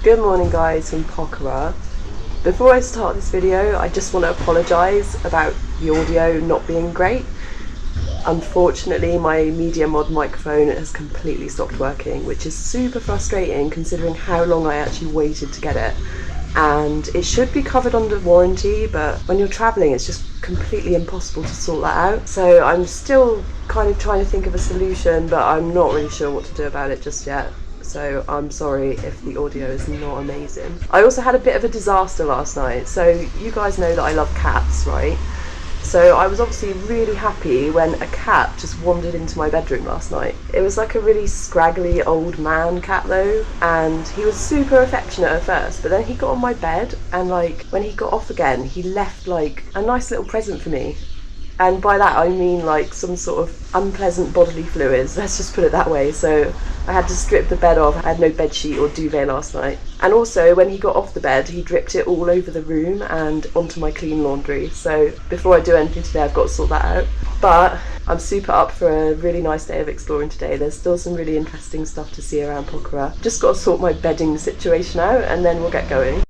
Good morning guys from Pokhara. Before I start this video, I just want to apologise about the audio not being great. Unfortunately, my Media Mod microphone has completely stopped working, which is super frustrating considering how long I actually waited to get it. And it should be covered under warranty, but when you're travelling it's just completely impossible to sort that out. So I'm still kind of trying to think of a solution, but I'm not really sure what to do about it just yet. So I'm sorry if the audio is not amazing. I also had a bit of a disaster last night. So you guys know that I love cats, right? So I was obviously really happy when a cat just wandered into my bedroom last night. It was like a really scraggly old man cat though, and he was super affectionate at first, but then he got on my bed and like when he got off again, he left like a nice little present for me. And by that I mean like some sort of unpleasant bodily fluids, let's just put it that way. So I had to strip the bed off. I had no bed sheet or duvet last night. And also when he got off the bed, he dripped it all over the room and onto my clean laundry. So before I do anything today, I've got to sort that out. But I'm super up for a really nice day of exploring today. There's still some really interesting stuff to see around Pokhara. Just got to sort my bedding situation out and then we'll get going.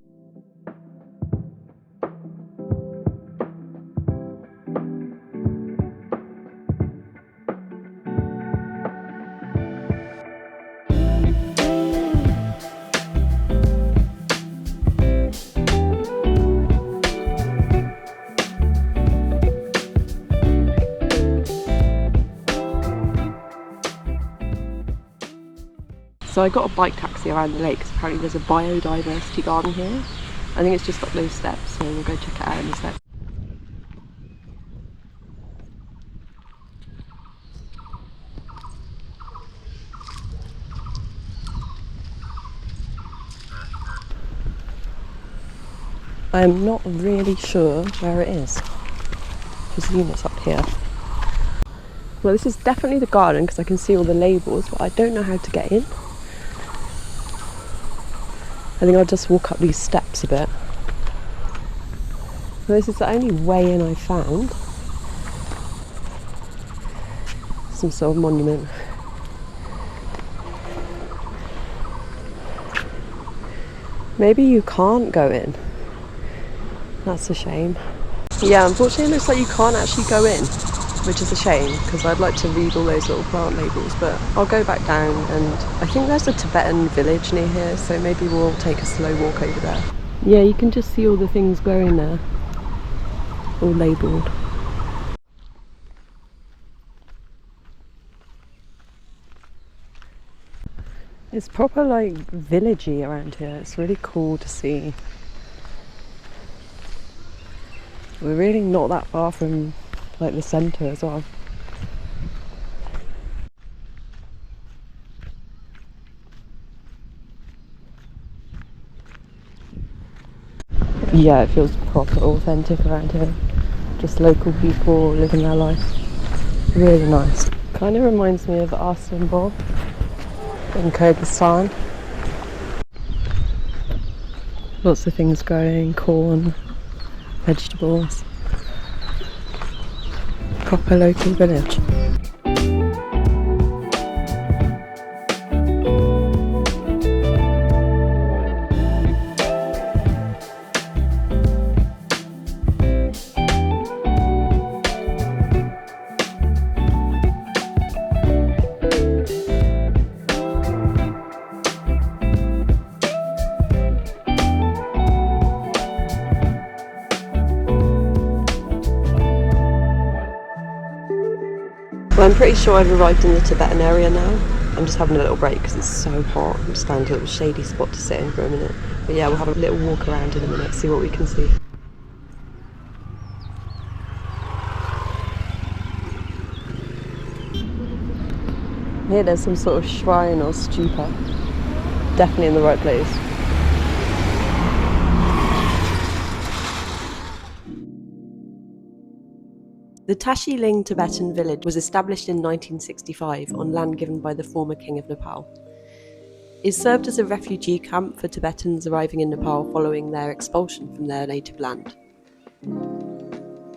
So I got a bike taxi around the lake because apparently there's a biodiversity garden here. I think it's just got those steps, so we'll go check it out in a sec. I'm not really sure where it is. I presume it's up here. Well, this is definitely the garden because I can see all the labels, but I don't know how to get in. I think I'll just walk up these steps a bit. Well, this is the only way in I found. Some sort of monument. Maybe you can't go in. That's a shame. Yeah, unfortunately it looks like you can't actually go in, which is a shame because I'd like to read all those little plant labels, but I'll go back down. And I think there's a Tibetan village near here, so maybe we'll take a slow walk over there. Yeah, you can just see all the things growing there, all labelled. It's proper like villagey around here. It's really cool to see. We're really not that far from like the centre as well. Yeah, it feels proper authentic around here. Just local people living their life. Really nice. Kind of reminds me of our symbol in Kyrgyzstan. Lots of things growing, corn, vegetables. Proper local village. Well, I'm pretty sure I've arrived in the Tibetan area now. I'm just having a little break because it's so hot. I'm just found a little shady spot to sit in for a minute. But yeah, we'll have a little walk around in a minute, see what we can see. Here there's some sort of shrine or stupa. Definitely in the right place. The Tashi Ling Tibetan village was established in 1965 on land given by the former king of Nepal. It served as a refugee camp for Tibetans arriving in Nepal following their expulsion from their native land.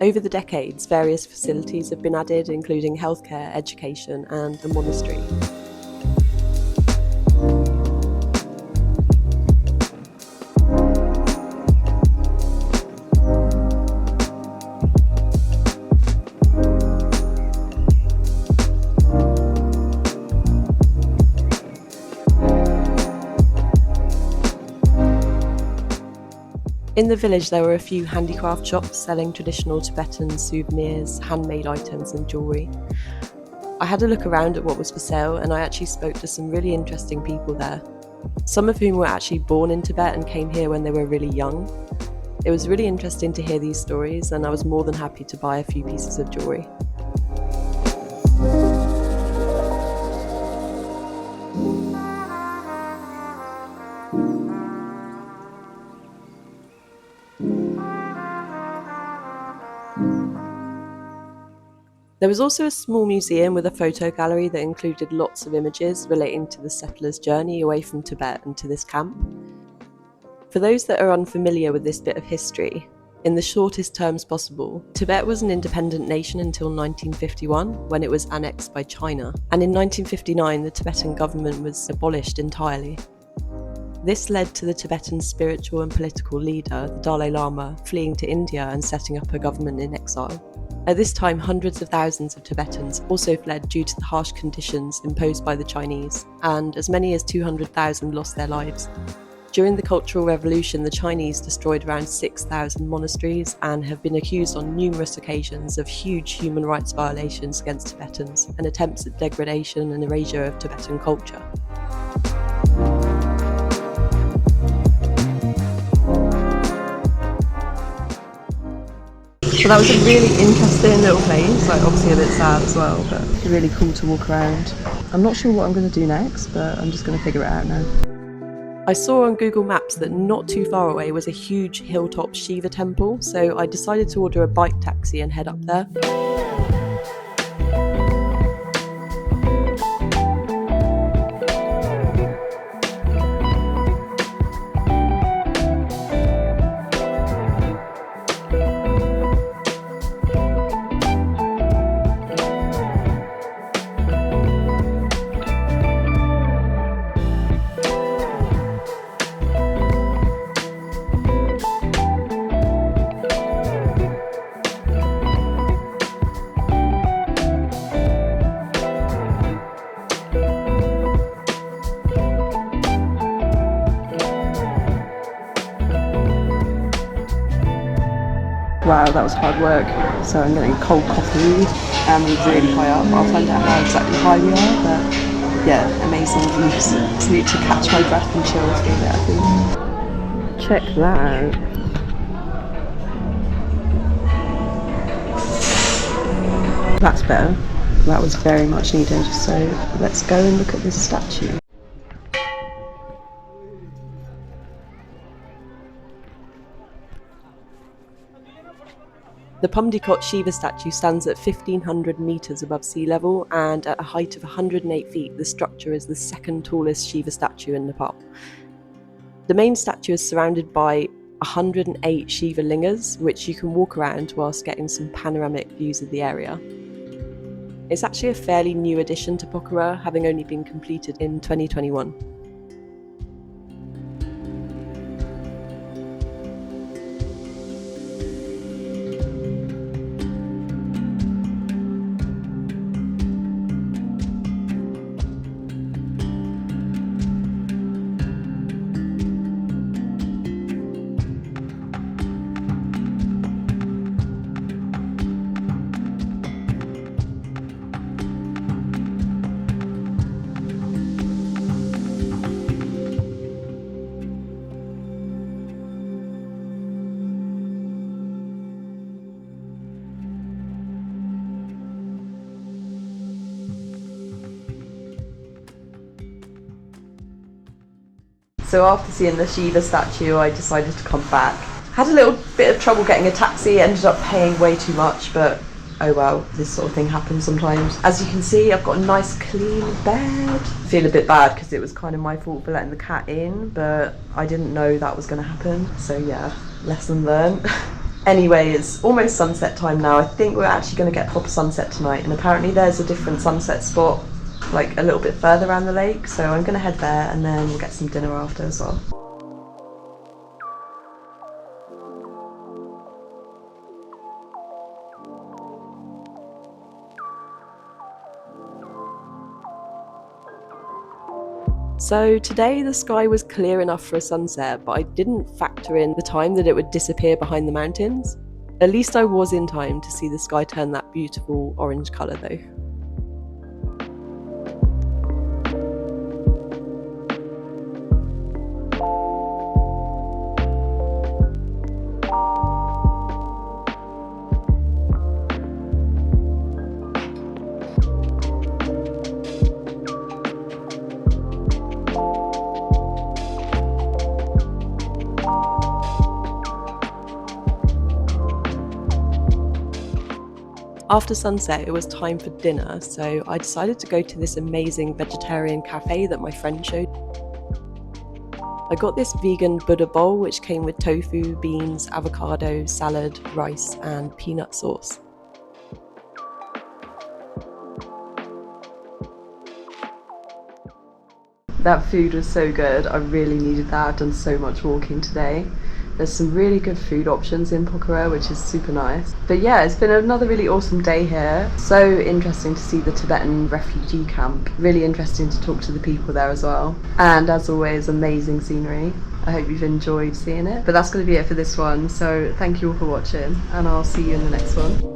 Over the decades, various facilities have been added, including healthcare, education, and a monastery. In the village there were a few handicraft shops selling traditional Tibetan souvenirs, handmade items and jewellery. I had a look around at what was for sale and I actually spoke to some really interesting people there, some of whom were actually born in Tibet and came here when they were really young. It was really interesting to hear these stories and I was more than happy to buy a few pieces of jewellery. There was also a small museum with a photo gallery that included lots of images relating to the settlers' journey away from Tibet and to this camp. For those that are unfamiliar with this bit of history, in the shortest terms possible, Tibet was an independent nation until 1951, when it was annexed by China, and in 1959 the Tibetan government was abolished entirely. This led to the Tibetan spiritual and political leader, the Dalai Lama, fleeing to India and setting up a government in exile. At this time, hundreds of thousands of Tibetans also fled due to the harsh conditions imposed by the Chinese, and as many as 200,000 lost their lives. During the Cultural Revolution, the Chinese destroyed around 6,000 monasteries and have been accused on numerous occasions of huge human rights violations against Tibetans and attempts at degradation and erasure of Tibetan culture. So that was a really interesting little place, like obviously a bit sad as well, but really cool to walk around. I'm not sure what I'm going to do next, but I'm just going to figure it out now. I saw on Google Maps that not too far away was a huge hilltop Shiva temple, so I decided to order a bike taxi and head up there. Wow, that was hard work. So I'm getting cold coffee and we're really high up. I'll find out how exactly high we are, but yeah, amazing views. Just need to catch my breath and chill for a bit, I think. Check that out. That's better. That was very much needed. So let's go and look at this statue. The Pumdikot Shiva statue stands at 1,500 metres above sea level, and at a height of 108 feet, the structure is the second tallest Shiva statue in Nepal. The main statue is surrounded by 108 Shiva lingas, which you can walk around whilst getting some panoramic views of the area. It's actually a fairly new addition to Pokhara, having only been completed in 2021. So after seeing the Shiva statue, I decided to come back. Had a little bit of trouble getting a taxi, ended up paying way too much, but oh well, this sort of thing happens sometimes. As you can see, I've got a nice clean bed. I feel a bit bad because it was kind of my fault for letting the cat in, but I didn't know that was going to happen. So yeah, lesson learned. Anyway, it's almost sunset time now. I think we're actually going to get proper sunset tonight, and apparently there's a different sunset spot like a little bit further around the lake, so I'm going to head there and then we'll get some dinner after as well. So today the sky was clear enough for a sunset, but I didn't factor in the time that it would disappear behind the mountains. At least I was in time to see the sky turn that beautiful orange colour though. After sunset, it was time for dinner, so I decided to go to this amazing vegetarian cafe that my friend showed. I got this vegan Buddha bowl, which came with tofu, beans, avocado, salad, rice, and peanut sauce. That food was so good. I really needed that. I've done so much walking today. There's some really good food options in Pokhara, which is super nice. But yeah, it's been another really awesome day here. So interesting to see the Tibetan refugee camp. Really interesting to talk to the people there as well. And as always, amazing scenery. I hope you've enjoyed seeing it. But that's going to be it for this one. So thank you all for watching, and I'll see you in the next one.